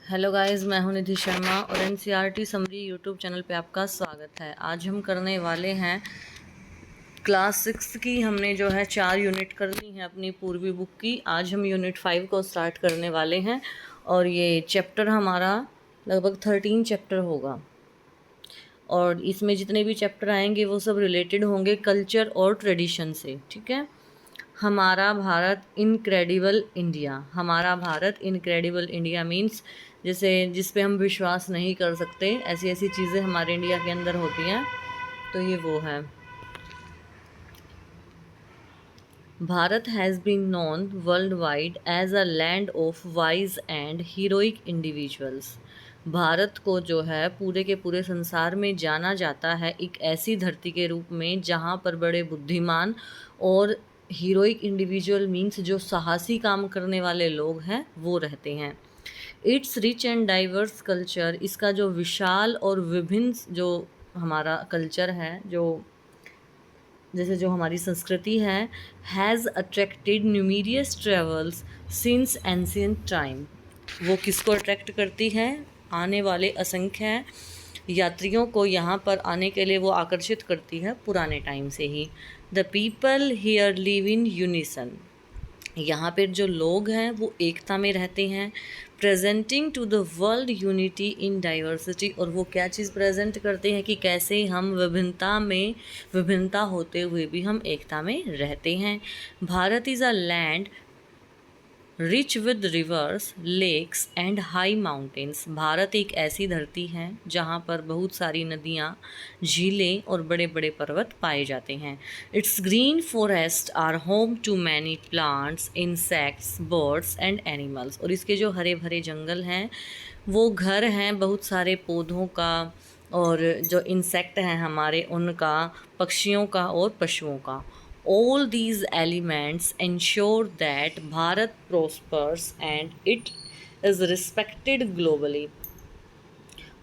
Hello guys, मैं हूं निधि शर्मा और एनसीईआरटी समरी यूट्यूब चैनल पे आपका स्वागत है। आज हम करने वाले हैं क्लास 6 की। हमने जो है 4 यूनिट कर ली हैं अपनी पूर्वी बुक की। आज हम यूनिट 5 को स्टार्ट करने वाले हैं और ये चैप्टर हमारा लगभग 13 चैप्टर होगा और इसमें जितने भी चैप्टर आएंगे वो सब रिलेटेड होंगे कल्चर और ट्रेडिशन से। ठीक है। हमारा भारत इनक्रेडिबल इंडिया। हमारा भारत इनक्रेडिबल इंडिया मीन्स जैसे जिस पे हम विश्वास नहीं कर सकते, ऐसी ऐसी चीज़ें हमारे इंडिया के अंदर होती हैं। तो ये वो है। Bharat has been known worldwide as a land of wise and heroic individuals. Bharat को जो है पूरे के पूरे संसार में जाना जाता है एक ऐसी धरती के रूप में जहाँ पर बड़े बुद्धिमान और हीरोइक इंडिविजुअल मीन्स जो साहसी काम करने वाले लोग हैं वो रहते हैं। It's rich and diverse culture, इसका जो विशाल और विभिन्न जो हमारा कल्चर है, जैसे जो हमारी संस्कृति है, has attracted numerous travels since ancient time. वो किसको अट्रैक्ट करती है? आने वाले असंख्य यात्रियों को यहाँ पर आने के लिए वो आकर्षित करती है पुराने टाइम से ही। The people here live in unison, यहाँ पर जो लोग हैं वो एकता में रहते हैं। Presenting to the world unity in diversity, और वो क्या चीज़ प्रेजेंट करते हैं कि कैसे हम विभिन्नता होते हुए भी हम एकता में रहते हैं। Bharat is a land rich with rivers, lakes and high mountains. Bharat एक ऐसी धरती है जहाँ पर बहुत सारी नदियाँ, झीलें और बड़े बड़े पर्वत पाए जाते हैं। Its green forest are home to many plants, insects, birds and animals. और इसके जो हरे भरे जंगल हैं वो घर हैं बहुत सारे पौधों का, और जो इंसेक्ट हैं हमारे उनका, पक्षियों का और पशुओं का। All these elements ensure that Bharat prospers and it is respected globally।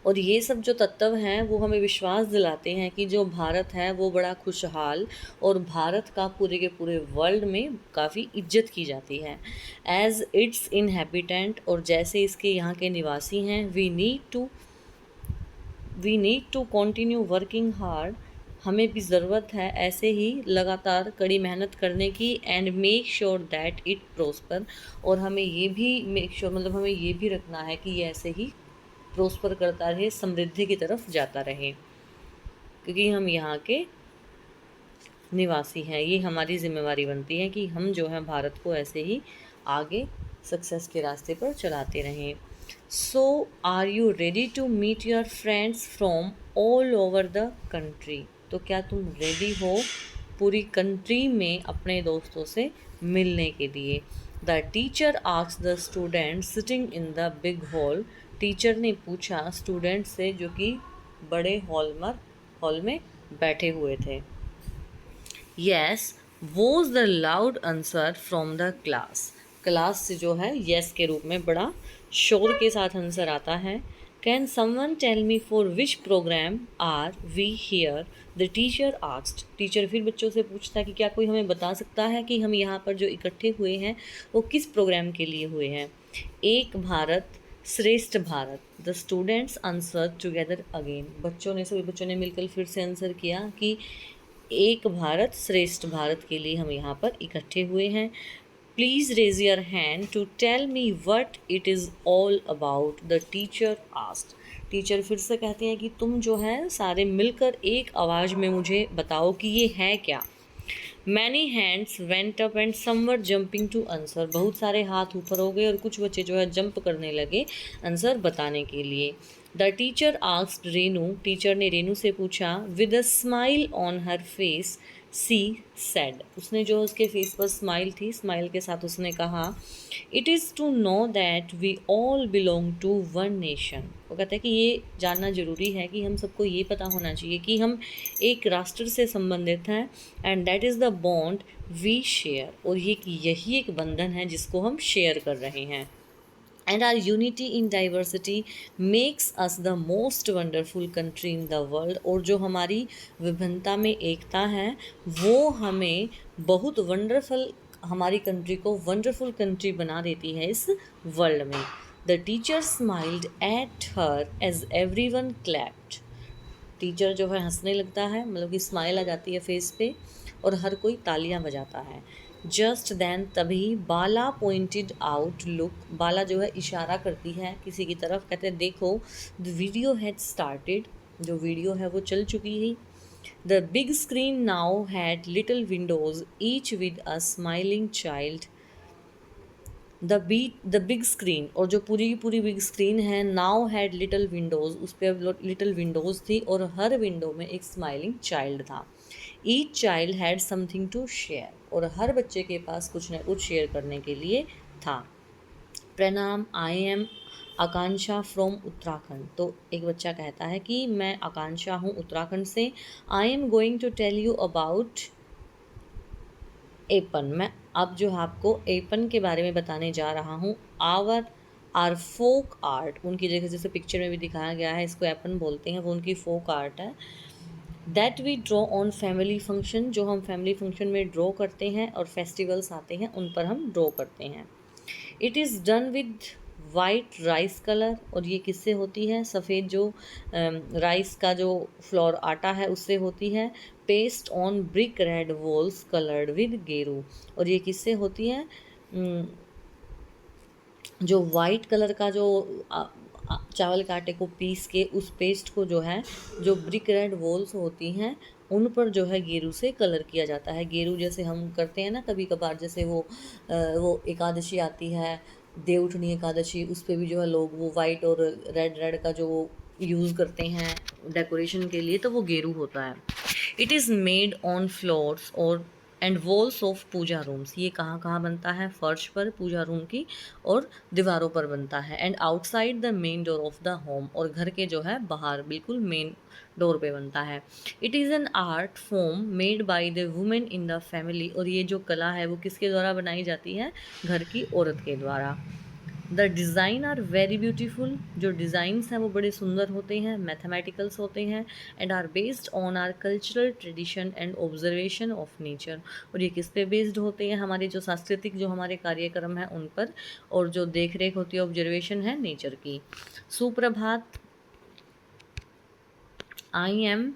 और ये सब जो तत्व हैं वो हमें विश्वास दिलाते हैं कि जो भारत है वो बड़ा खुशहाल, और भारत का पूरे के पूरे वर्ल्ड में काफ़ी इज्जत की जाती है एज इट्स इनहेबिटेंट। और जैसे इसके यहाँ के निवासी हैं, we need to continue working hard. हमें भी ज़रूरत है ऐसे ही लगातार कड़ी मेहनत करने की। And make sure that it prosper, और हमें ये भी मेक श्योर मतलब हमें ये भी रखना है कि ये ऐसे ही प्रोस्पर करता रहे, समृद्धि की तरफ जाता रहे, क्योंकि हम यहाँ के निवासी हैं। ये हमारी जिम्मेवारी बनती है कि हम जो है भारत को ऐसे ही आगे सक्सेस के रास्ते पर चलाते रहें। So are you ready to meet your friends from all over the country. तो क्या तुम रेडी हो पूरी कंट्री में अपने दोस्तों से मिलने के लिए? The teacher asked the student sitting in the big hall. Teacher ने पूछा स्टूडेंट से जो कि बड़े हॉल में बैठे हुए थे। Yes was the loud answer from the class. Class से जो है यस के रूप में बड़ा शोर के साथ आंसर आता है। Can someone tell me for which program are we here, the teacher asked. Teacher फिर बच्चों से पूछता है कि क्या कोई हमें बता सकता है कि हम यहाँ पर जो इकट्ठे हुए हैं वो किस प्रोग्राम के लिए हुए हैं? एक भारत श्रेष्ठ Bharat, the students answer together again. सभी बच्चों ने मिलकर फिर से आंसर किया कि एक भारत श्रेष्ठ भारत के लिए हम यहाँ पर इकट्ठे हुए हैं। Please raise your hand to tell me what it is all about, the teacher asked. Teacher फिर से कहते हैं कि तुम जो है सारे मिलकर एक आवाज़ में मुझे बताओ कि ये है क्या। Many hands went up and some were jumping to answer. बहुत सारे हाथ ऊपर हो गए और कुछ बच्चे जो है जंप करने लगे आंसर बताने के लिए। The teacher asked Renu. Teacher ने रेनू से पूछा। With a smile on her face she said. उसने जो उसके फेस पर स्माइल थी, स्माइल के साथ उसने कहा, it is to know that we all belong to one nation. वो कहते हैं कि ये जानना ज़रूरी है कि हम सबको ये पता होना चाहिए कि हम एक राष्ट्र से संबंधित हैं। And that is the bond we share, और यही एक बंधन है जिसको हम शेयर कर रहे हैं। And our unity in diversity makes us the most wonderful country in the world। और जो हमारी विभिन्नता में एकता है वो हमें बहुत वंडरफुल, हमारी कंट्री को वंडरफुल कंट्री बना देती है इस वर्ल्ड में। The teacher smiled at her as everyone clapped. Teacher जो है हंसने लगता है, मतलब कि स्माइल आ जाती है फेस पे, और हर कोई तालियां बजाता है। जस्ट देन तभी बाला पॉइंटेड आउट लुक, बाला जो है इशारा करती है किसी की तरफ, कहते हैं देखो द वीडियो हैड स्टार्टेड, जो वीडियो है वो चल चुकी है। The big screen now had little Windows each with a smiling child. The big screen, और जो पूरी की पूरी बिग स्क्रीन है, नाउ हैड लिटिल विंडोज, उस पर लिटिल विंडोज थी और हर विंडो में एक स्माइलिंग चाइल्ड था। Each child had something to share, और हर बच्चे के पास कुछ न कुछ शेयर करने के लिए था। प्रणाम, I am Akanksha from Uttarakhand. तो एक बच्चा कहता है कि मैं आकांक्षा हूँ उत्तराखंड से। I am going to tell you about Aipan, मैं अब जो है आपको एपन के बारे में बताने जा रहा हूँ। आर फोक आर्ट, उनकी जगह जैसे पिक्चर में भी दिखाया गया है, इसको एपन बोलते हैं, वो उनकी फोक आर्ट है। That we draw on family function, जो हम फैमिली फंक्शन में ड्रॉ करते हैं और फेस्टिवल्स आते हैं उन पर हम ड्रॉ करते हैं। It is done with white rice colour, और ये किससे होती है, सफ़ेद जो राइस का जो फ्लोर आटा है उससे होती है। Paste on brick red walls coloured with गेरू, और ये किससे होती है, जो वाइट कलर का जो चावल के आटे को पीस के उस पेस्ट को जो है, जो ब्रिक रेड वॉल्स होती हैं उन पर जो है गेरू से कलर किया जाता है। गेरू जैसे हम करते हैं ना कभी कभार, जैसे वो एकादशी आती है, देवउठनी एकादशी, उस पे भी जो है लोग वो वाइट और रेड रेड का जो वो यूज़ करते हैं डेकोरेशन के लिए, तो वो गेरू होता है। It is made on floors और and walls of puja rooms, ये कहाँ कहाँ बनता है, फर्श पर पूजा रूम की और दीवारों पर बनता है। And outside the main door of the home, और घर के जो है बाहर बिल्कुल मेन डोर पे बनता है। It is an art form made by the women in the family, और ये जो कला है वो किसके द्वारा बनाई जाती है, घर की औरत के द्वारा। The design are very beautiful, जो डिज़ाइंस हैं वो बड़े सुंदर होते हैं, मैथमेटिकल्स होते हैं। And are based on our cultural tradition and observation of nature, और ये किस पे बेस्ड होते हैं, हमारे जो सांस्कृतिक जो हमारे कार्यक्रम हैं उन पर, और जो देख रेख होती है ऑब्जर्वेशन है नेचर की। सुप्रभात, I am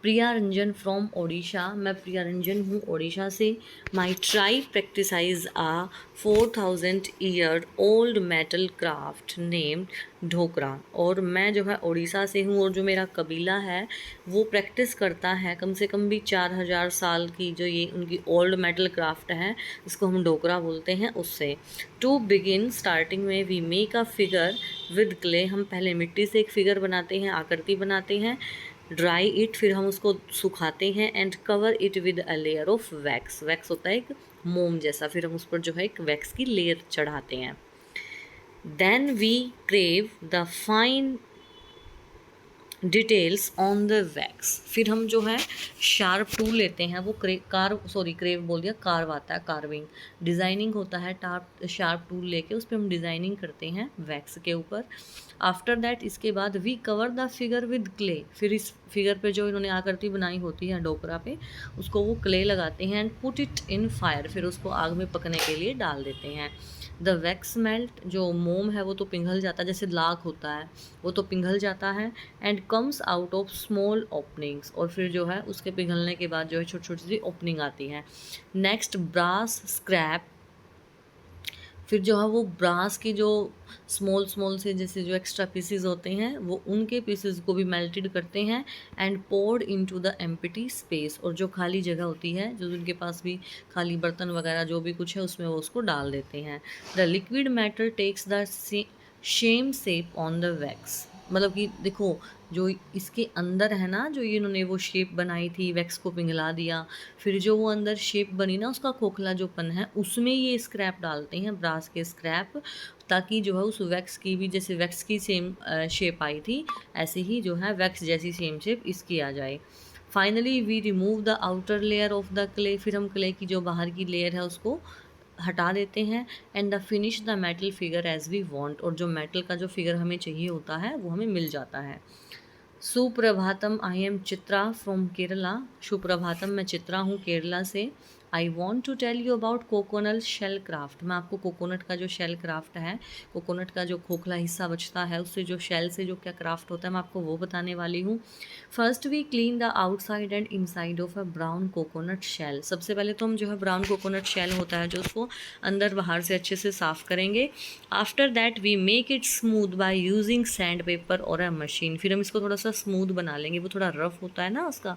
Priya Ranjan from Odisha, मैं प्रिया रंजन हूँ ओडिशा से। My tribe practise a 4000 year old metal craft named Dhokra, और मैं जो है ओडिशा से हूँ और जो मेरा कबीला है वो प्रैक्टिस करता है कम से कम भी 4000 साल की जो ये उनकी ओल्ड मेटल क्राफ्ट है, इसको हम ढोकरा बोलते हैं, उससे। टू बिगिन, स्टार्टिंग में we make a figure with clay, हम पहले मिट्टी से एक फिगर बनाते हैं, आकृति बनाते हैं। ड्राई इट, फिर हम उसको सुखाते हैं। And cover it with a layer of wax, wax होता है एक मोम जैसा, फिर हम उस पर जो है एक वैक्स की लेयर चढ़ाते हैं। Then we crave the fine details on the wax, फिर हम जो है शार्प टूल लेते हैं, वो क्रेव बोल दिया, कार्व आता है, कार्विंग, डिज़ाइनिंग होता है, शार्प टूल लेके उस पर हम डिज़ाइनिंग करते हैं वैक्स के ऊपर। आफ्टर दैट, इसके बाद we cover the figure with clay, फिर इस फिगर पे जो इन्होंने आकृति बनाई होती है डोकरा पे, उसको वो क्ले लगाते हैं। And put it in fire, फिर उसको आग में पकने के लिए डाल देते हैं। द वैक्स मेल्ट, जो मोम है वो तो पिघल जाता है, जैसे लाख होता है वो तो पिघल जाता है। And comes out of small openings, और फिर जो है उसके पिघलने के बाद जो है छोटी छोटी सी ओपनिंग आती है। नेक्स्ट, ब्रास स्क्रैप, फिर जो है वो ब्रास की जो स्मॉल से जैसे जो एक्स्ट्रा पीसेस होते हैं वो उनके पीसेस को भी मेल्टेड करते हैं। And poured into the empty space, और जो खाली जगह होती है, जो उनके पास भी खाली बर्तन वगैरह जो भी कुछ है उसमें वो उसको डाल देते हैं। The liquid matter takes the same shape on the wax, मतलब कि देखो जो इसके अंदर है ना, जो इन्होंने वो शेप बनाई थी, वैक्स को पिघला दिया, फिर जो वो अंदर शेप बनी ना उसका खोखला जो पन है, उसमें ये स्क्रैप डालते हैं, ब्रास के स्क्रैप, ताकि जो है उस वैक्स की भी, जैसे वैक्स की सेम शेप आई थी ऐसे ही जो है वैक्स जैसी सेम शेप इसकी आ जाए। Finally we remove the outer layer of the clay, फिर हम क्ले की जो बाहर की लेयर है उसको हटा देते हैं। And the finish the metal figure as we want, और जो मेटल का जो फिगर हमें चाहिए होता है वो हमें मिल जाता है। सुप्रभातम, I am Chitra from Kerala, सुप्रभातम, मैं चित्रा हूँ केरला से। I want to tell you about coconut shell craft. मैं आपको कोकोनट का जो शेल क्राफ्ट है, कोकोनट का जो खोखला हिस्सा बचता है उससे जो शेल से जो क्या क्राफ्ट होता है, मैं आपको वो बताने वाली हूँ। First we clean the outside and inside of a brown coconut shell. सबसे पहले तो हम जो है ब्राउन कोकोनट शेल होता है जो उसको अंदर बाहर से अच्छे से साफ़ करेंगे। After that we make it smooth by using sandpaper और अ मशीन। फिर हम इसको थोड़ा सा स्मूथ बना लेंगे, वो थोड़ा रफ होता है ना उसका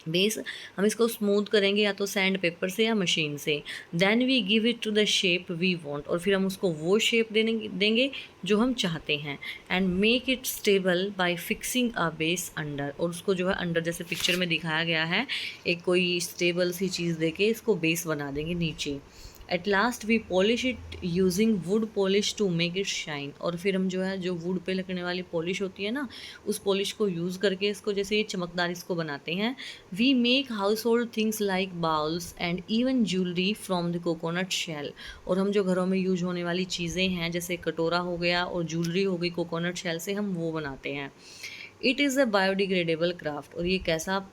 बेस, हम इसको स्मूथ करेंगे या तो सैंड पेपर से या मशीन से। Then we give it to the shape we want, और फिर हम उसको वो शेप देंगे जो हम चाहते हैं। And make it stable bye fixing a base under, और उसको जो है अंडर जैसे पिक्चर में दिखाया गया है, एक कोई स्टेबल सी चीज़ देके इसको बेस बना देंगे नीचे। At last we polish it using wood polish to make it shine, और फिर हम जो है जो वुड पे लगने वाली पॉलिश होती है ना, उस पॉलिश को यूज़ करके इसको जैसे ये चमकदार इसको बनाते हैं। We make household things like bowls and even jewellery from the coconut shell, और हम जो घरों में यूज होने वाली चीज़ें हैं जैसे कटोरा हो गया और ज्वेलरी हो गई कोकोनट शेल से, हम वो बनाते हैं। It is a biodegradable craft, और ये कैसा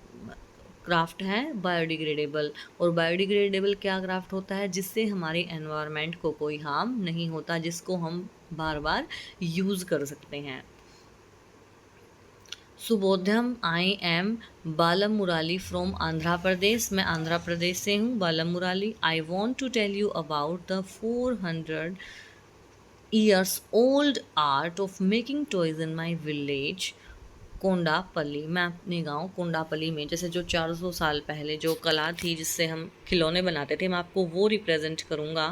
क्राफ्ट है? बायोडिग्रेडेबल। और बायोडिग्रेडेबल क्या क्राफ्ट होता है? जिससे हमारे एनवायरनमेंट को कोई हार्म नहीं होता, जिसको हम बार बार यूज़ कर सकते हैं। सुबोध्यम, आई एम बालम मुराली फ्रॉम आंध्र प्रदेश। मैं आंध्र प्रदेश से हूँ, Balam Murali. I want to tell you about the 400 years old art of making toys in my village Kondapalli. मैं अपने गांव कोंडापल्ली में जैसे जो 400 साल पहले जो कला थी जिससे हम खिलौने बनाते थे, मैं आपको वो रिप्रेजेंट करूँगा।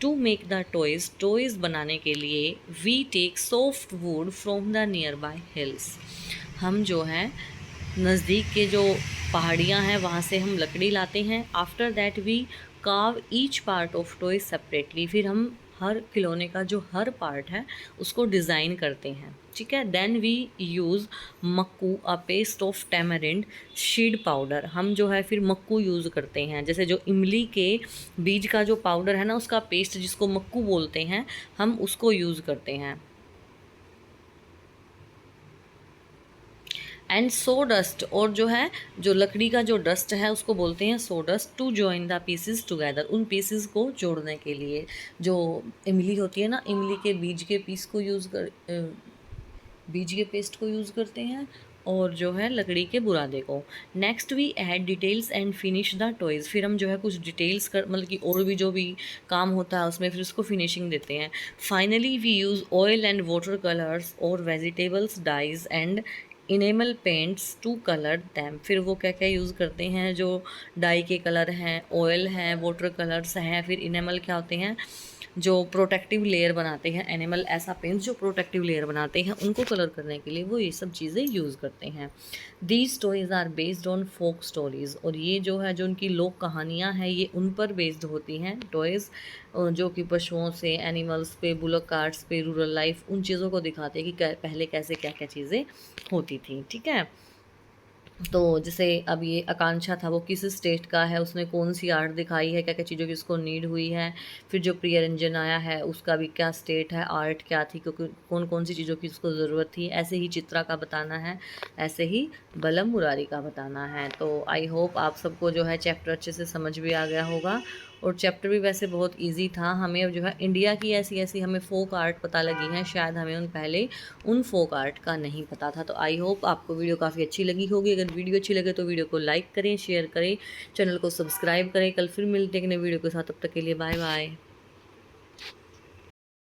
To make the toys, toys बनाने के लिए we take soft wood from the nearby hills. हम जो है नज़दीक के जो पहाड़ियाँ हैं वहाँ से हम लकड़ी लाते हैं। After that we carve each part of toy separately, फिर हम हर खिलौने का जो हर पार्ट है उसको डिज़ाइन करते हैं, ठीक है। Then we use makku, a paste of tamarind seed powder. हम जो है फिर मक्कू यूज़ करते हैं, जैसे जो इमली के बीज का जो पाउडर है ना, उसका पेस्ट जिसको मक्कू बोलते हैं, हम उसको यूज़ करते हैं। एंड सो डस्ट, और जो है जो लकड़ी का जो डस्ट है उसको बोलते हैं sawdust. To join the pieces together, उन पीसेस को जोड़ने के लिए। जो इमली होती है ना, इमली के बीज के पीस को बीज के पेस्ट को यूज़ करते हैं, और जो है लकड़ी के बुरादे को। Next we add details and finish the toys, फिर हम जो है कुछ डिटेल्स कर मतलब कि और भी जो भी काम होता है उसमें फिर उसको फिनिशिंग देते हैं। Finally we use oil and water colours और vegetables dyes and enamel paints to colour them. फिर वो क्या क्या यूज़ करते हैं, जो डाई के कलर हैं, ऑयल हैं, वाटर कलर्स हैं, फिर इनेमल क्या होते हैं जो प्रोटेक्टिव लेयर बनाते हैं, एनिमल ऐसा पेंट्स जो प्रोटेक्टिव लेयर बनाते हैं, उनको कलर करने के लिए वो ये सब चीज़ें यूज़ करते हैं। These stories are based on folk stories, और ये जो है जो उनकी लोक कहानियाँ हैं ये उन पर बेस्ड होती हैं। टॉयज़ जो कि पशुओं से, एनिमल्स पे, बुलक कार्ट्स पे, रूरल लाइफ, उन चीज़ों को दिखाते हैं कि पहले कैसे क्या क्या चीज़ें होती थी, ठीक है। तो जैसे अब ये आकांक्षा था वो किस स्टेट का है, उसने कौन सी आर्ट दिखाई है, क्या क्या चीज़ों की उसको नीड हुई है। फिर जो प्रियरंजन आया है उसका भी क्या स्टेट है, आर्ट क्या थी, क्योंकि कौन कौन सी चीज़ों की उसको ज़रूरत थी। ऐसे ही चित्रा का बताना है, ऐसे ही बलम मुरारी का बताना है। तो आई होप आप सबको जो है चैप्टर अच्छे से समझ भी आ गया होगा, और चैप्टर भी वैसे बहुत इजी था। हमें जो है इंडिया की ऐसी ऐसी हमें फोक आर्ट पता लगी हैं, शायद हमें पहले उन फोक आर्ट का नहीं पता था। तो आई होप आपको वीडियो काफ़ी अच्छी लगी होगी। अगर वीडियो अच्छी लगे तो वीडियो को लाइक करें, शेयर करें, चैनल को सब्सक्राइब करें। कल फिर मिलते हैं एक नए वीडियो के साथ, तब तक के लिए बाय बाय।